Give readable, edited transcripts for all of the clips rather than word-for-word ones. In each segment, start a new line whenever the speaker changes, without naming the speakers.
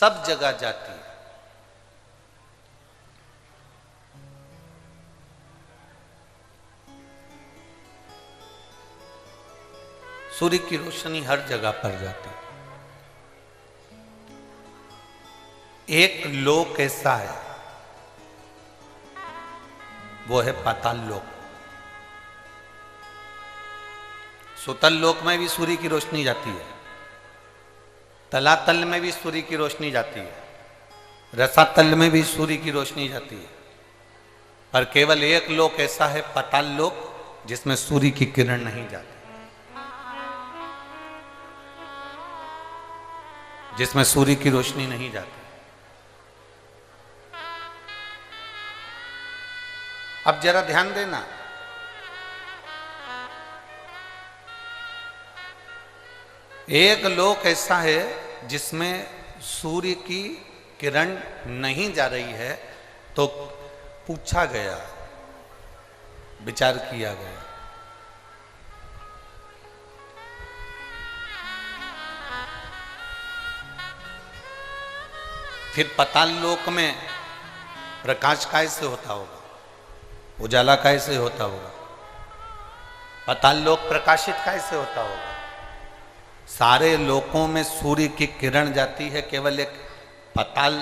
सब जगह जाती है। सूर्य की रोशनी हर जगह पर जाती है। एक लोक ऐसा है, वो है पाताल लोक। सुतल लोक में भी सूर्य की रोशनी जाती है, तलातल में भी सूर्य की रोशनी जाती है, रसातल में भी सूर्य की रोशनी जाती है, पर केवल एक लोक ऐसा है पाताल लोक जिसमें सूर्य की किरण नहीं जाती, जिसमें सूर्य की रोशनी नहीं जाती। अब जरा ध्यान देना, एक लोक ऐसा है जिसमें सूर्य की किरण नहीं जा रही है, तो पूछा गया, विचार किया गया, फिर पाताल लोक में प्रकाश कैसे होता होगा, उजाला कैसे होता होगा, पाताल लोक प्रकाशित कैसे होता होगा। सारे लोकों में सूर्य की किरण जाती है, केवल एक पाताल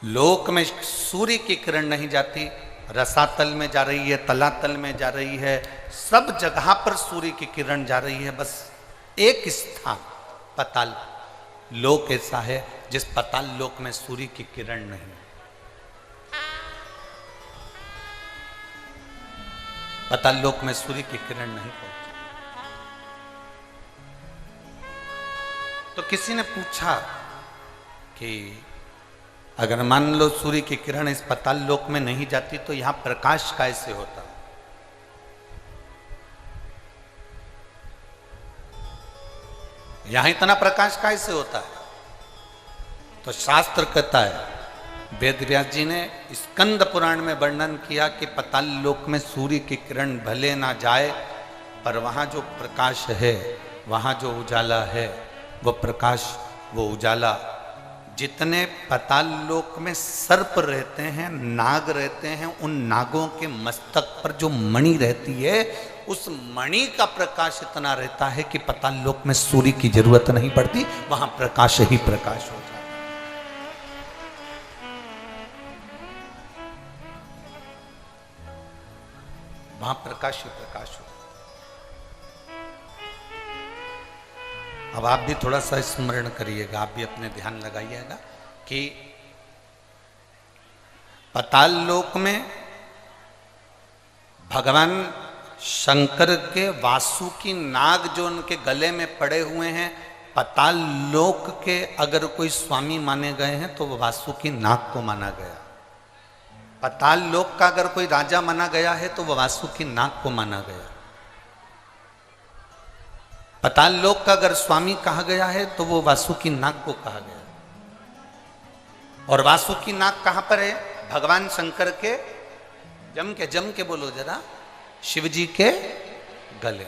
लोक में सूर्य की किरण नहीं जाती। रसातल में जा रही है, तलातल में जा रही है, सब जगह पर सूर्य की किरण जा रही है। बस एक स्थान पाताल लोक ऐसा है जिस पाताल लोक में सूर्य की किरण नहीं। पाताल लोक में सूर्य की किरण नहीं पहुंची। तो किसी ने पूछा कि अगर मान लो सूर्य की किरण इस पाताल लोक में नहीं जाती तो यहां प्रकाश कैसे होता। यहां इतना प्रकाश कैसे होता है। तो शास्त्र कहता है, वेद व्यास जी ने स्कंद पुराण में वर्णन किया कि पाताल लोक में सूर्य की किरण भले ना जाए, पर वहां जो प्रकाश है, वहां जो उजाला है, वो प्रकाश, वो उजाला, जितने पाताल लोक में सर्प रहते हैं, नाग रहते हैं, उन नागों के मस्तक पर जो मणि रहती है, उस मणि का प्रकाश इतना रहता है कि पाताल लोक में सूर्य की जरूरत नहीं पड़ती, वहां प्रकाश ही प्रकाश हो जाता है। वहां प्रकाश ही प्रकाश हो। अब आप भी थोड़ा सा स्मरण करिएगा, आप भी अपने ध्यान लगाइएगा कि पाताल लोक में भगवान शंकर के वासुकी नाग जो उनके गले में पड़े हुए हैं, पाताल लोक के अगर कोई स्वामी माने गए हैं तो वो वासुकी नाग को माना गया। पाताल लोक का अगर कोई राजा माना गया है तो वो वासुकी नाग को माना गया। पाताल लोक का अगर स्वामी कहा गया है तो वो वासुकी नाग को कहा गया। और वासुकी नाग कहां पर है? भगवान शंकर के जम के बोलो जरा, शिव जी के गले।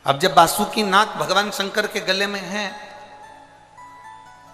अब जब वासुकी नाग भगवान शंकर के गले में है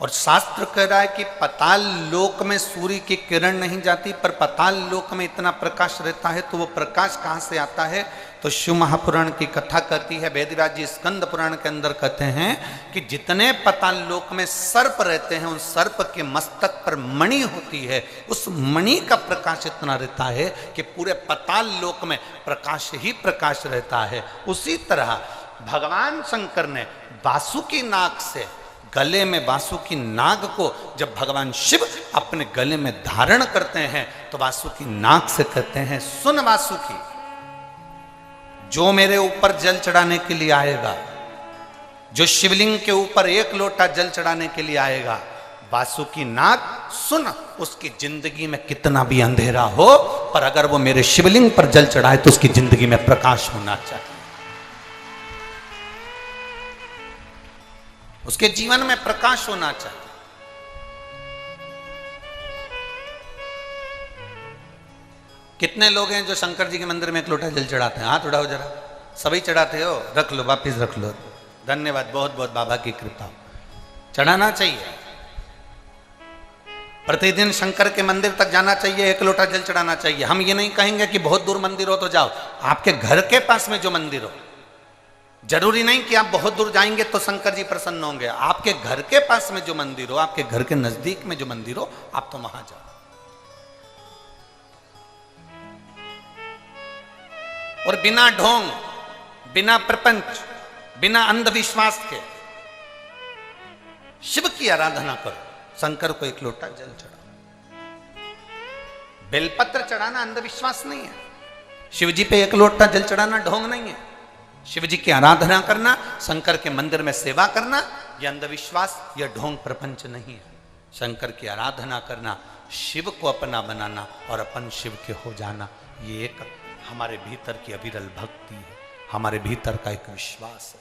और शास्त्र कह रहा है कि पाताल लोक में सूर्य की किरण नहीं जाती, पर पाताल लोक में इतना प्रकाश रहता है, तो वो प्रकाश कहां से आता है? तो शिव महापुराण की कथा कहती है, वेदव्यास जी स्कंद पुराण के अंदर कहते हैं कि जितने पाताल लोक में सर्प रहते हैं, उन सर्प के मस्तक पर मणि होती है, उस मणि का प्रकाश इतना रहता है कि पूरे पाताल लोक में प्रकाश ही प्रकाश रहता है। उसी तरह भगवान शंकर ने वासुकी नाग से, गले में वासुकी नाग को जब भगवान शिव अपने गले में धारण करते हैं, तो वासुकी नाग से कहते हैं, सुन वासुकी, जो मेरे ऊपर जल चढ़ाने के लिए आएगा, जो शिवलिंग के ऊपर एक लोटा जल चढ़ाने के लिए आएगा, वासुकी नाग सुन, उसकी जिंदगी में कितना भी अंधेरा हो, पर अगर वो मेरे शिवलिंग पर जल चढ़ाए तो उसकी जिंदगी में प्रकाश होना चाहिए, उसके जीवन में प्रकाश होना चाहिए। कितने लोग हैं जो शंकर जी के मंदिर में एक लोटा जल चढ़ाते हैं? हाथ उठाओ जरा। सभी चढ़ाते हो? रख लो, वापिस रख लो, धन्यवाद, बहुत बहुत बाबा की कृपा। चढ़ाना चाहिए, प्रतिदिन शंकर के मंदिर तक जाना चाहिए, 1 लोटा जल चढ़ाना चाहिए। हम ये नहीं कहेंगे कि बहुत दूर मंदिर हो तो जाओ, आपके घर के पास में जो मंदिर हो, जरूरी नहीं कि आप बहुत दूर जाएंगे तो शंकर जी प्रसन्न होंगे। आपके घर के पास में जो मंदिर हो, आपके घर के नजदीक में जो मंदिर हो, आप तो वहां जाओ। और बिना ढोंग, बिना प्रपंच, बिना अंधविश्वास के शिव की आराधना करो। शंकर को 1 लोटा जल चढ़ाओ। बेलपत्र चढ़ाना अंधविश्वास नहीं है, शिव जी पे 1 लोटा जल चढ़ाना ढोंग नहीं है। शिव जी की आराधना करना, शंकर के मंदिर में सेवा करना, यह अंधविश्वास, यह ढोंग प्रपंच नहीं है। शंकर की आराधना करना, शिव को अपना बनाना और अपन शिव के हो जाना, ये एक हमारे भीतर की अविरल भक्ति है, हमारे भीतर का एक विश्वास है।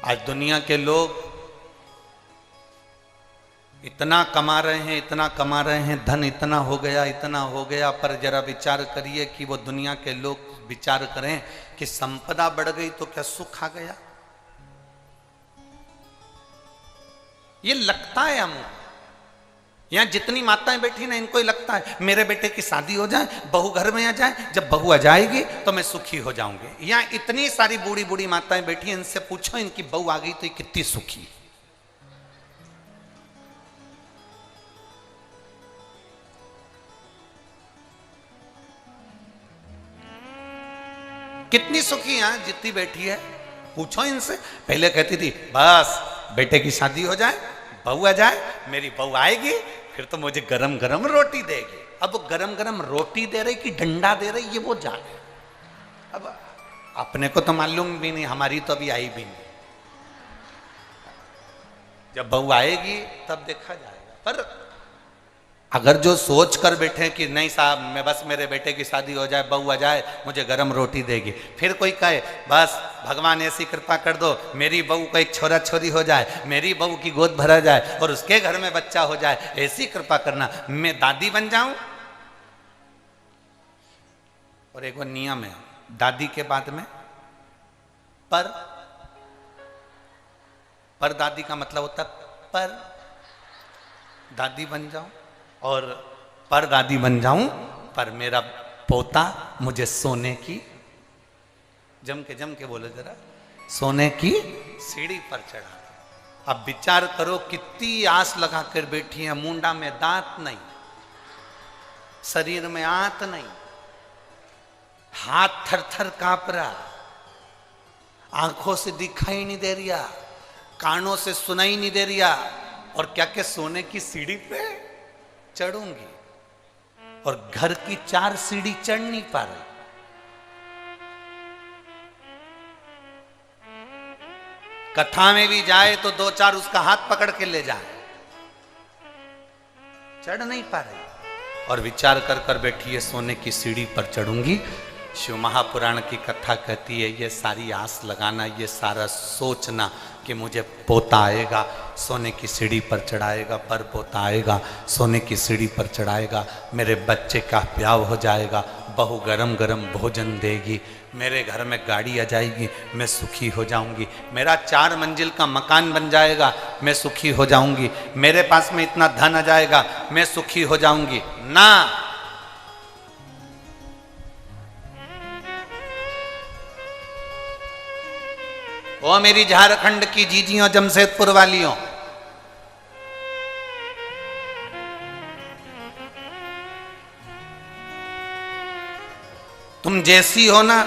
आज दुनिया के लोग इतना कमा रहे हैं, इतना कमा रहे हैं, धन इतना हो गया, इतना हो गया, पर जरा विचार करिए कि वो दुनिया के लोग विचार करें कि संपदा बढ़ गई तो क्या सुख आ गया? ये लगता है हमको। यहां जितनी माताएं बैठी ना, इनको ही लगता है मेरे बेटे की शादी हो जाए, बहू घर में आ जाए, जब बहू आ जाएगी तो मैं सुखी हो जाऊंगी। यहां इतनी सारी बूढ़ी बूढ़ी माताएं बैठी हैं, इनसे पूछो इनकी बहू आ गई तो ये कितनी सुखी, कितनी सुखी है जितनी बैठी है, पूछो इनसे। पहले कहती थी बस बेटे की शादी हो जाए, बहू आ जाए, मेरी बहू आएगी फिर तो मुझे गरम गरम रोटी देगी। अब वो गरम गरम रोटी दे रही कि डंडा दे रही, ये वो जाने। अब अपने को तो मालूम भी नहीं, हमारी तो अभी आई भी नहीं। जब बहू आएगी तब देखा जाएगा। पर अगर जो सोच कर बैठे कि नहीं साहब मैं बस मेरे बेटे की शादी हो जाए, बहू आ जाए, मुझे गरम रोटी देगी, फिर कोई कहे बस भगवान ऐसी कृपा कर दो मेरी बहू को एक छोरा छोरी हो जाए, मेरी बहू की गोद भरा जाए और उसके घर में बच्चा हो जाए, ऐसी कृपा करना, मैं दादी बन जाऊं। और एक वो नियम है दादी के बाद में पर दादी का मतलब होता पर दादी बन जाऊं और पर दादी बन जाऊं, पर मेरा पोता मुझे सोने की, जम के बोलो जरा, सोने की सीढ़ी पर चढ़ा। अब विचार करो कितनी आस लगा कर बैठी है, मुंडा में दांत नहीं, शरीर में आंत नहीं, हाथ थर थर कांप रहा, आंखों से दिखाई नहीं दे रिया, कानों से सुनाई नहीं दे रिया, और क्या क्या सोने की सीढ़ी पे चढ़ूंगी, और घर की 4 सीढ़ी चढ़ नहीं पा रही। कथा में भी जाए तो 2-4 उसका हाथ पकड़ के ले जाए, चढ़ नहीं पा रही, और विचार कर कर बैठी है सोने की सीढ़ी पर चढ़ूंगी। शिव महापुराण की कथा कहती है ये सारी आस लगाना, ये सारा सोचना कि मुझे पोता आएगा, सोने की सीढ़ी पर चढ़ाएगा, पर पोता आएगा, सोने की सीढ़ी पर चढ़ाएगा, मेरे बच्चे का ब्याह हो जाएगा, बहू गरम गरम भोजन देगी, मेरे घर में गाड़ी आ जाएगी, मैं सुखी हो जाऊंगी, मेरा 4 मंजिल का मकान बन जाएगा, मैं सुखी हो जाऊंगी, मेरे पास में इतना धन आ जाएगा, मैं सुखी हो जाऊंगी। ना, ओ मेरी झारखंड की जीजियों, जमशेदपुर वालियों, तुम जैसी हो ना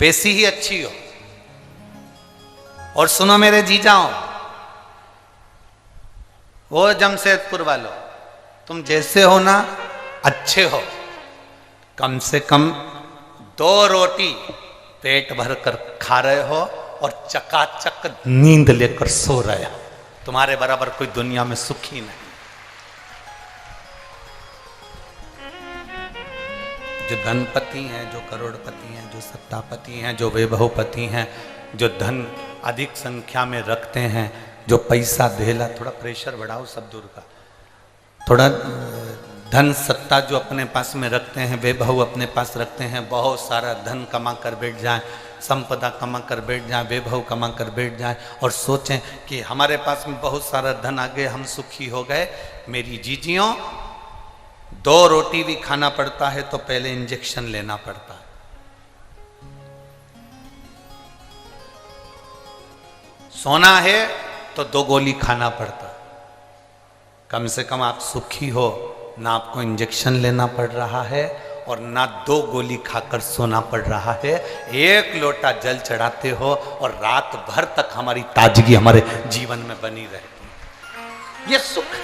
वैसी ही अच्छी हो। और सुनो मेरे जीजाओं, वो जमशेदपुर वालों, तुम जैसे हो ना अच्छे हो, कम से कम 2 रोटी पेट भर कर खा रहे हो और चकाचक नींद लेकर सो रहे हो। तुम्हारे बराबर कोई दुनिया में सुखी नहीं। जो धनपति हैं, जो करोड़पति हैं, जो सत्तापति हैं, जो वैभवपति हैं, जो धन अधिक संख्या में रखते हैं, जो पैसा धेला, थोड़ा प्रेशर बढ़ाओ सब दूर का, थोड़ा धन सत्ता जो अपने पास में रखते हैं, वैभव अपने पास रखते हैं, बहुत सारा धन कमा कर बैठ जाएं, संपदा कमा कर बैठ जाएं, वैभव कमा कर बैठ जाएं और सोचें कि हमारे पास में बहुत सारा धन आ गया, हम सुखी हो गए। मेरी जीजियों, 2 रोटी भी खाना पड़ता है तो पहले इंजेक्शन लेना पड़ता है। सोना है तो 2 गोली खाना पड़ता है। कम से कम आप सुखी हो, ना आपको इंजेक्शन लेना पड़ रहा है और ना 2 गोली खाकर सोना पड़ रहा है। 1 लोटा जल चढ़ाते हो और रात भर तक हमारी ताजगी हमारे जीवन में बनी रहती है। ये सुख है।